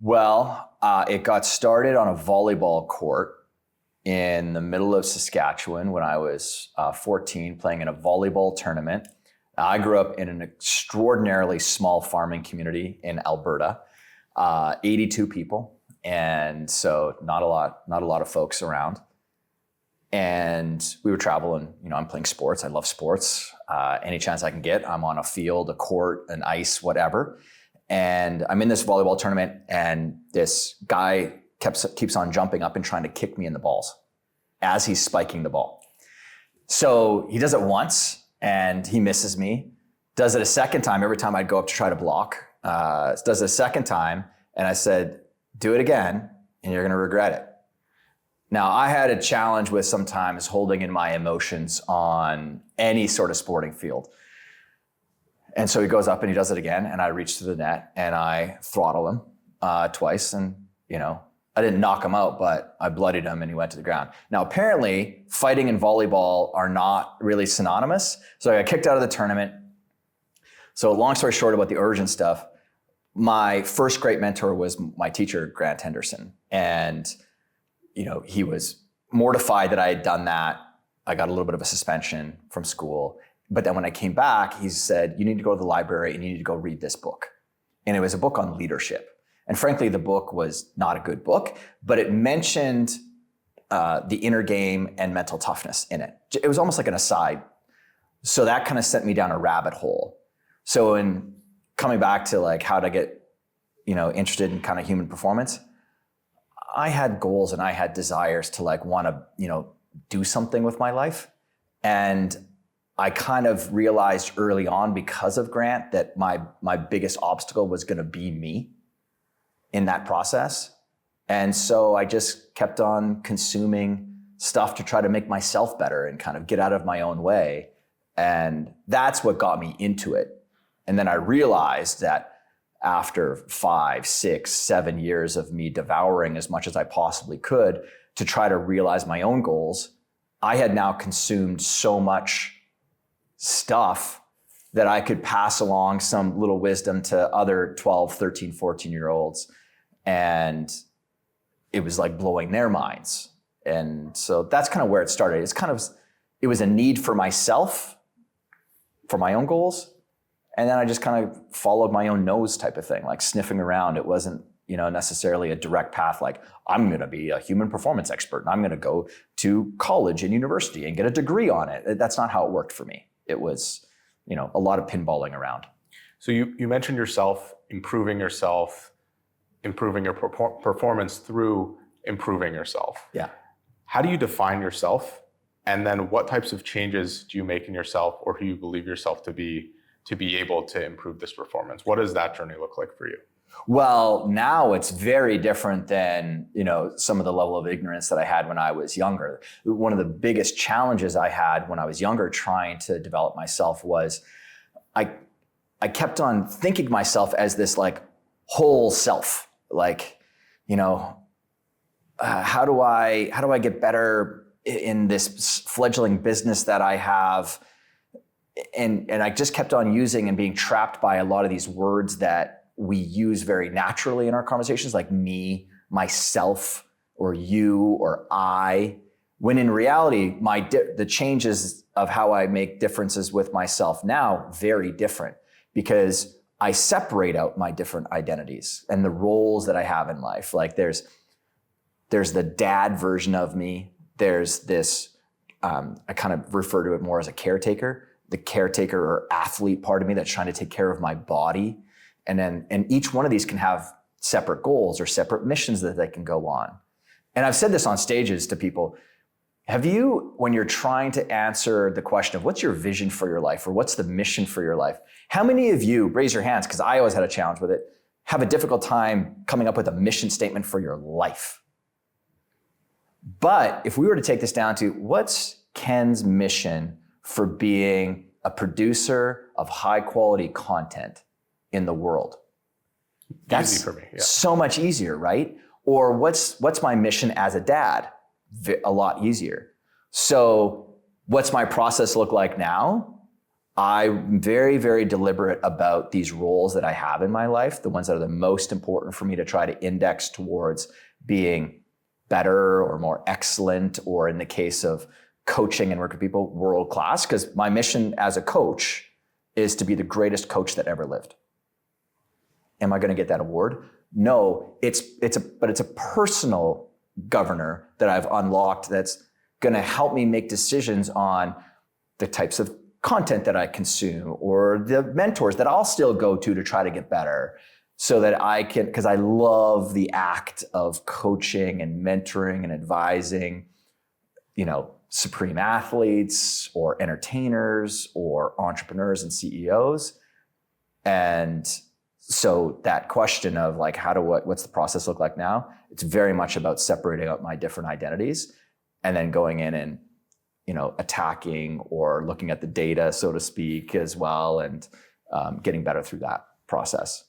Well, it got started on a volleyball court in the middle of Saskatchewan when I was 14, playing in a volleyball tournament. I grew up in an extraordinarily small farming community in Alberta, 82 people, and so not a lot of folks around. And we would travel, and I'm playing sports. I love sports. Any chance I can get, I'm on a field, a court, an ice, whatever. And I'm in this volleyball tournament, and this guy keeps on jumping up and trying to kick me in the balls as he's spiking the ball. So he does it once, and he misses me. Does it a second time. Every time I'd go up to try to block, does it a second time, and I said, "Do it again, and you're going to regret it." Now, I had a challenge with sometimes holding in my emotions on any sort of sporting field. And so he goes up and he does it again, and I reach to the net and I throttle him twice, and I didn't knock him out, but I bloodied him and he went to the ground. Now, apparently, fighting and volleyball are not really synonymous, so I got kicked out of the tournament. So long story short about the origin stuff, my first great mentor was my teacher, Grant Henderson, and he was mortified that I had done that. I got a little bit of a suspension from school. But then when I came back, he said, "You need to go to the library and you need to go read this book." And it was a book on leadership. And frankly, the book was not a good book, but it mentioned the inner game and mental toughness in it. It was almost like an aside. So that kind of sent me down a rabbit hole. So in coming back to like how to get, interested in kind of human performance, I had goals and I had desires to like want to, do something with my life. And I kind of realized early on because of Grant that my biggest obstacle was going to be me in that process. And so I just kept on consuming stuff to try to make myself better and kind of get out of my own way. And that's what got me into it. And then I realized that after 5, 6, 7 years of me devouring as much as I possibly could to try to realize my own goals, I had now consumed so much stuff that I could pass along some little wisdom to other 12, 13, 14-year-olds. And it was like blowing their minds. And so that's kind of where it started. It was a need for myself, for my own goals. And then I just kind of followed my own nose type of thing, like sniffing around. It wasn't, necessarily a direct path, like I'm going to be a human performance expert and I'm going to go to college and university and get a degree on it. That's not how it worked for me. It was, a lot of pinballing around. So you mentioned improving your performance through improving yourself. Yeah. How do you define yourself? And then what types of changes do you make in yourself or who you believe yourself to be able to improve this performance? What does that journey look like for you? Well, now it's very different than, some of the level of ignorance that I had when I was younger. One of the biggest challenges I had when I was younger trying to develop myself was I kept on thinking myself as this like whole self, like, how do I get better in this fledgling business that I have? And I just kept on using and being trapped by a lot of these words that we use very naturally in our conversations, like me, myself, or you, or I, when in reality, the changes of how I make differences with myself now, very different, because I separate out my different identities and the roles that I have in life. Like there's the dad version of me. There's this, I kind of refer to it more as a caretaker, the caretaker or athlete part of me that's trying to take care of my body. And each one of these can have separate goals or separate missions that they can go on. And I've said this on stages to people. Have you, when you're trying to answer the question of what's your vision for your life or what's the mission for your life, how many of you, raise your hands, because I always had a challenge with it, have a difficult time coming up with a mission statement for your life? But if we were to take this down to what's Ken's mission for being a producer of high quality content in the world? That's easy for me. Yeah. So much easier, right? Or what's my mission as a dad? A lot easier. So what's my process look like now? I'm very, very deliberate about these roles that I have in my life, the ones that are the most important for me to try to index towards being better or more excellent, or in the case of coaching and working with people, world class. Because my mission as a coach is to be the greatest coach that ever lived. Am I going to get that award? No, it's a personal governor that I've unlocked that's going to help me make decisions on the types of content that I consume or the mentors that I'll still go to try to get better, so that I can, because I love the act of coaching and mentoring and advising, supreme athletes or entertainers or entrepreneurs and CEOs. And so that question of like, what's the process look like now? It's very much about separating out my different identities and then going in and, attacking or looking at the data, so to speak, as well, and getting better through that process.